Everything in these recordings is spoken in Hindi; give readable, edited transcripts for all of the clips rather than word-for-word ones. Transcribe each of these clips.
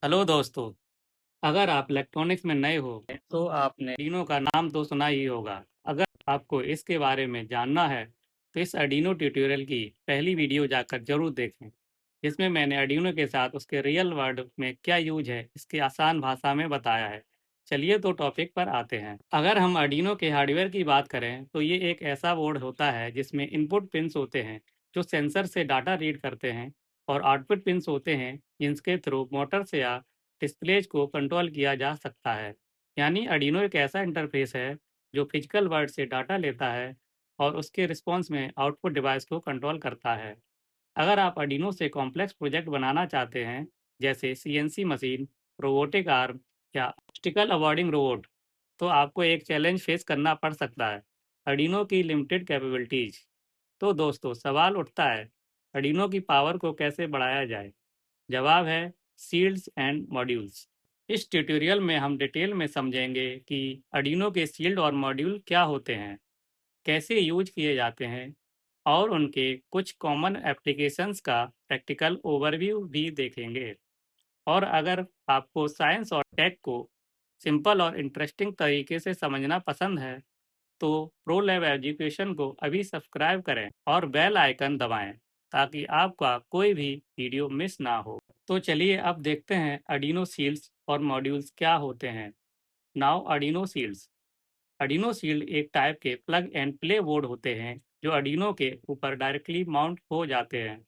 हेलो दोस्तों। अगर आप इलेक्ट्रॉनिक्स में नए हो तो आपने Arduino का नाम तो सुना ही होगा। अगर आपको इसके बारे में जानना है तो इस Arduino ट्यूटोरियल की पहली वीडियो जाकर जरूर देखें, जिसमें मैंने Arduino के साथ उसके रियल वर्ल्ड में क्या यूज है इसके आसान भाषा में बताया है। चलिए तो टॉपिक पर आते हैं। अगर हम Arduino के हार्डवेयर की बात करें तो ये एक ऐसा बोर्ड होता है जिसमें इनपुट पिन्स होते हैं जो सेंसर से डाटा रीड करते हैं, और आउटपुट पिन्स होते हैं जिनके थ्रू मोटर्स या डिस्प्लेज को कंट्रोल किया जा सकता है। यानी Arduino एक ऐसा इंटरफेस है जो फिजिकल वर्ल्ड से डाटा लेता है और उसके रिस्पॉन्स में आउटपुट डिवाइस को कंट्रोल करता है। अगर आप Arduino से कॉम्प्लेक्स प्रोजेक्ट बनाना चाहते हैं, जैसे सीएनसी मशीन, रोबोटिक आर्म या ऑब्स्टिकल अवॉइडिंग रोबोट, तो आपको एक चैलेंज फेस करना पड़ सकता है, Arduino की लिमिटेड कैपेबिलिटीज। तो दोस्तों, सवाल उठता है, Arduino की पावर को कैसे बढ़ाया जाए? जवाब है शील्ड्स एंड मॉड्यूल्स। इस ट्यूटोरियल में हम डिटेल में समझेंगे कि Arduino के शील्ड और मॉड्यूल क्या होते हैं, कैसे यूज किए जाते हैं, और उनके कुछ कॉमन एप्लीकेशंस का प्रैक्टिकल ओवरव्यू भी देखेंगे। और अगर आपको साइंस और टेक को सिंपल और इंटरेस्टिंग तरीके से समझना पसंद है, तो प्रो लैब एजुकेशन को अभी सब्सक्राइब करें और बेल आइकन दबाएं ताकि आपका कोई भी वीडियो मिस ना हो। तो चलिए अब देखते हैं Arduino शील्ड्स और मॉड्यूल्स क्या होते हैं। Now Arduino shields. Arduino shield एक टाइप के प्लग एंड प्ले बोर्ड होते हैं जो Arduino के ऊपर डायरेक्टली माउंट हो जाते हैं।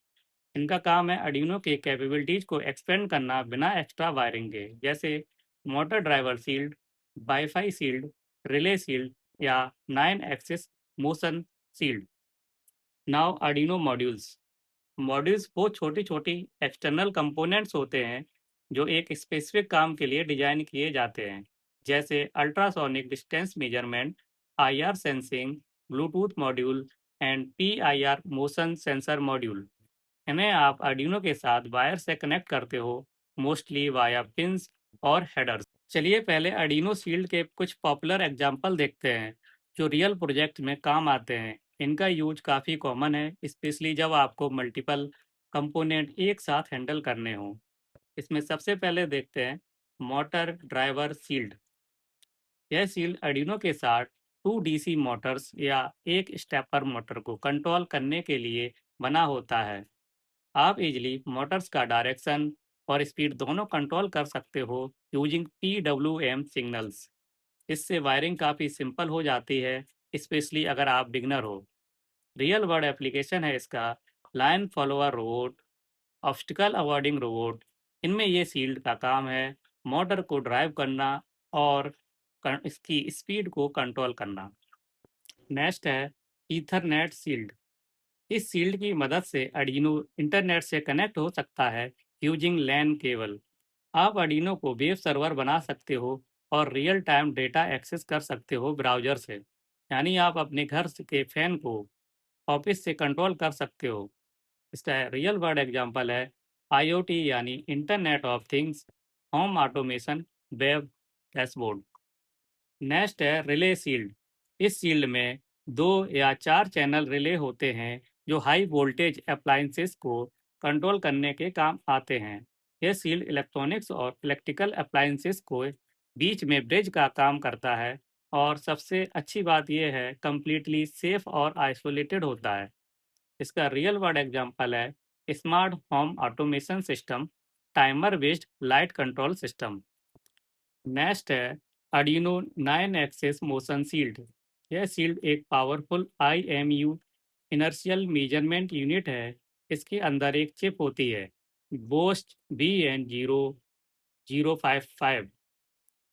इनका काम है Arduino के कैपेबिलिटीज को एक्सपेंड करना बिना एक्स्ट्रा वायरिंग के, जैसे motor driver shield, wifi shield, relay shield या 9 axis motion shield. Now Arduino modules. Modules वो छोटी छोटी एक्सटर्नल कंपोनेंट्स होते हैं जो एक स्पेसिफिक काम के लिए डिजाइन किए जाते हैं, जैसे ultrasonic distance measurement, IR sensing, Bluetooth module and PIR motion sensor module. इन्हें आप Arduino के साथ वायर से कनेक्ट करते हो, मोस्टली वाया पिंस और हेडर्स। चलिए पहले Arduino शील्ड के कुछ पॉपुलर एग्जांपल देखते हैं जो रियल प्रोजेक्ट में काम आते हैं। इनका यूज काफ़ी कॉमन है, स्पेशली जब आपको मल्टीपल कंपोनेंट एक साथ हैंडल करने हो। इसमें सबसे पहले देखते हैं मोटर ड्राइवर शील्ड। यह शील्ड Arduino के साथ 2 डीसी मोटर्स या एक स्टेपर मोटर को कंट्रोल करने के लिए बना होता है। आप इजली मोटर्स का डायरेक्शन और स्पीड दोनों कंट्रोल कर सकते हो यूजिंग PWM सिग्नल्स। इससे वायरिंग काफ़ी सिंपल हो जाती है, स्पेशली अगर आप बिगनर हो। रियल वर्ल्ड एप्लीकेशन है इसका line follower robot, obstacle avoiding robot. इनमें ये शील्ड का काम है मोटर को ड्राइव करना और इसकी स्पीड को कंट्रोल करना। नेक्स्ट है ईथरनेट शील्ड। इस शील्ड की मदद से Arduino इंटरनेट से कनेक्ट हो सकता है यूजिंग लैन केबल। आप Arduino को वेब सर्वर बना सकते हो और रियल टाइम डेटा एक्सेस कर सकते हो ब्राउज़र से। यानी आप अपने घर के फैन को ऑफिस से कंट्रोल कर सकते हो। इसका रियल वर्ल्ड एग्जांपल है IoT यानी internet of things, home automation, web dashboard. Next है रिले शील्ड। इस शील्ड में 2 या 4 चैनल रिले होते हैं जो हाई वोल्टेज अप्लायंसेस को कंट्रोल करने के काम आते हैं। यह शील्ड इलेक्ट्रॉनिक्स और इलेक्ट्रिकल अप्लायंसेस को बीच में ब्रिज का काम करता है, और सबसे अच्छी बात यह है कम्प्लीटली सेफ और आइसोलेटेड होता है। इसका रियल वर्ल्ड एग्जांपल है smart home automation system, timer based light control system. Next है Arduino 9 एक्सेस मोशन शील्ड। यह शील्ड एक powerful IMU inertial measurement unit है। इसके अंदर एक चिप होती है, बोस्ट BN0055।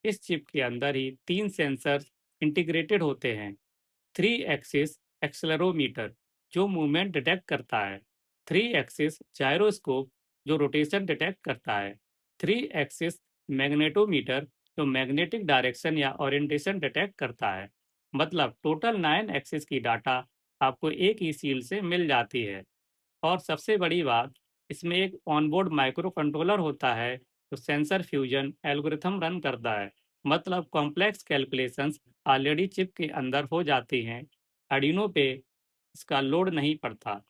इस चिप के अंदर ही 3 सेंसर्स इंटीग्रेटेड होते हैं। 3 एक्सिस एक्सेलेरोमीटर जो मूवमेंट डिटेक्ट करता है, 3 एक्सिस जायरोस्कोप जो रोटेशन डिटेक्ट करता है, 3 एक्सिस मैग्नेटोमीटर जो मैग्नेटिक डायरेक्शन या ओरिएंटेशन डिटेक्ट करता है। मतलब टोटल 9 एक्सिस की डाटा आपको एक ही शील्ड से मिल जाती है। और सबसे बड़ी बात, इसमें एक ऑनबोर्ड माइक्रो कंट्रोलर होता है जो सेंसर फ्यूजन एल्गोरिथम रन करता है। मतलब कॉम्प्लेक्स कैलकुलेशंस ऑलरेडी चिप के अंदर हो जाती हैं, Arduino पे इसका लोड नहीं पड़ता।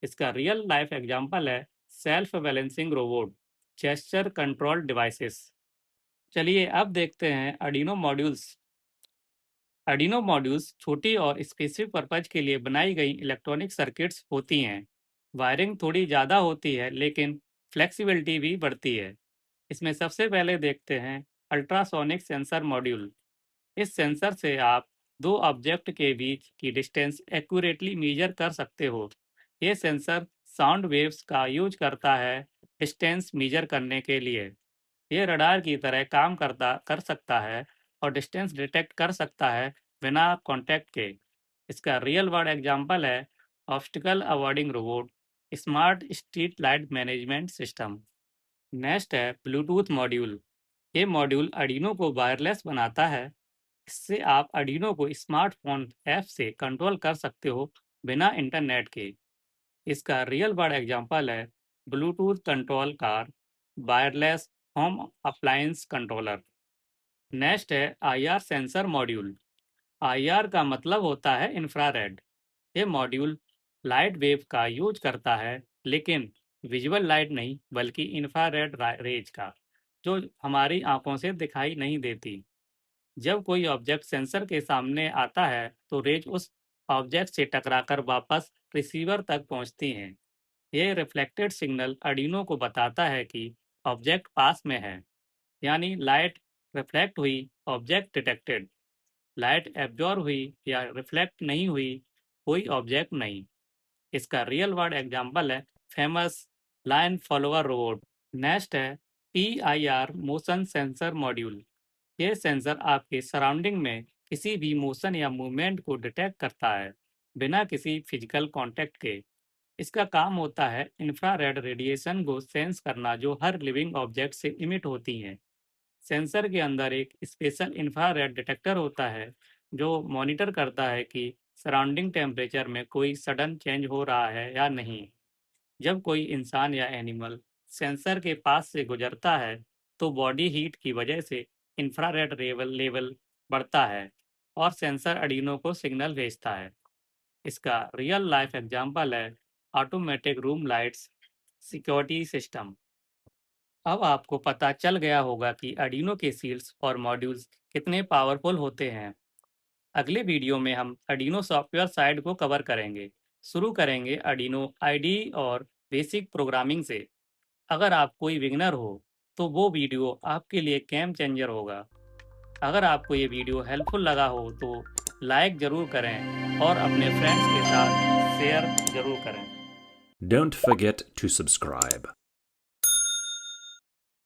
इसका रियल लाइफ एग्जांपल है self balancing robot. Gesture control devices. चलिए अब देखते हैं आर्डिनो मॉड्यूल्स। आर्डिनो मॉड्यूल्स छोटी और स्पेसिफिक पर्पज के लिए बनाई गई इलेक्ट्रॉनिक सर्किट्स होती हैं। वायरिंग थोड़ी ज़्यादा होती है लेकिन फ्लेक्सिबिलिटी भी बढ़ती है। इसमें सबसे पहले देखते हैं अल्ट्रासोनिक सेंसर मॉड्यूल। इस सेंसर से आप दो ऑब्जेक्ट के बीच की डिस्टेंस एक्यूरेटली मेजर कर सकते हो। ये सेंसर साउंड वेव्स का यूज करता है डिस्टेंस मेजर करने के लिए। ये रडार की तरह काम कर सकता है और डिस्टेंस डिटेक्ट कर सकता है बिना कांटेक्ट के। इसका रियल वर्ल्ड एग्जांपल है obstacle avoiding robot, smart street light management system. Next है ब्लूटूथ मॉड्यूल। ये मॉड्यूल आर्डिनो को वायरलेस बनाता है। इससे आप आर्डिनो को स्मार्टफोन ऐप से कंट्रोल कर सकते हो बिना इंटरनेट के। इसका रियल वर्ल्ड एग्जांपल है Bluetooth control car, wireless home appliance controller. Next है आईआर सेंसर मॉड्यूल। आईआर का मतलब होता है इंफ्रारेड। ये मॉड्यूल लाइट वेव का यूज करता है लेकिन विजुअल लाइट नहीं बल्कि इंफ्रारेड रेज का, जो हमारी आंखों से दिखाई नहीं देती। जब कोई ऑब्जेक्ट सेंसर के सामने आता है तो रेज उस ऑब्जेक्ट से टकराकर वापस रिसीवर तक पहुंचती हैं। यह रिफ्लेक्टेड सिग्नल आर्डिनो को बताता है कि ऑब्जेक्ट पास में है, यानी लाइट रिफ्लेक्ट हुई, ऑब्जेक्ट डिटेक्टेड। लाइट एब्जॉर्ब हुई या रिफ्लेक्ट नहीं हुई, कोई ऑब्जेक्ट नहीं। इसका रियल वर्ल्ड एग्जांपल है famous line follower robot. Next है PIR मोशन सेंसर मॉड्यूल। ये सेंसर आपके सराउंडिंग में किसी भी मोशन या मूवमेंट को डिटेक्ट करता है बिना किसी फिजिकल कांटेक्ट के। इसका काम होता है इंफ्रारेड रेडिएशन को सेंस करना जो हर लिविंग ऑब्जेक्ट से इमिट होती हैं। सेंसर के अंदर एक स्पेशल इंफ्रारेड डिटेक्टर होता है जो मॉनिटर करता है कि सराउंडिंग टेम्परेचर में कोई सडन चेंज हो रहा है या नहीं। जब कोई इंसान या एनिमल सेंसर के पास से गुजरता है तो बॉडी हीट की वजह से इंफ्रारेड लेवल बढ़ता है और सेंसर आर्डिनो को सिग्नल भेजता है। इसका रियल लाइफ एग्जांपल है automatic room lights security system. अब आपको पता चल गया होगा कि आर्डिनो के सील्स और मॉड्यूल्स कितने पावरफुल होते हैं। अगले वीडियो में हम आर्डिनो सॉफ्टवेयर साइड को कवर करेंगे। शुरू करेंगे आर्डिनो आईडी और बेसिक प्रोग्रामिंग से। अगर आप कोई बिगनर हो तो वो वीडियो आपके लिए गेम चेंजर होगा। अगर आपको ये वीडियो हेल्पफुल लगा हो तो लाइक ज़रूर करें और अपने फ्रेंड्स के साथ शेयर ज़रूर करें। Don't forget to subscribe.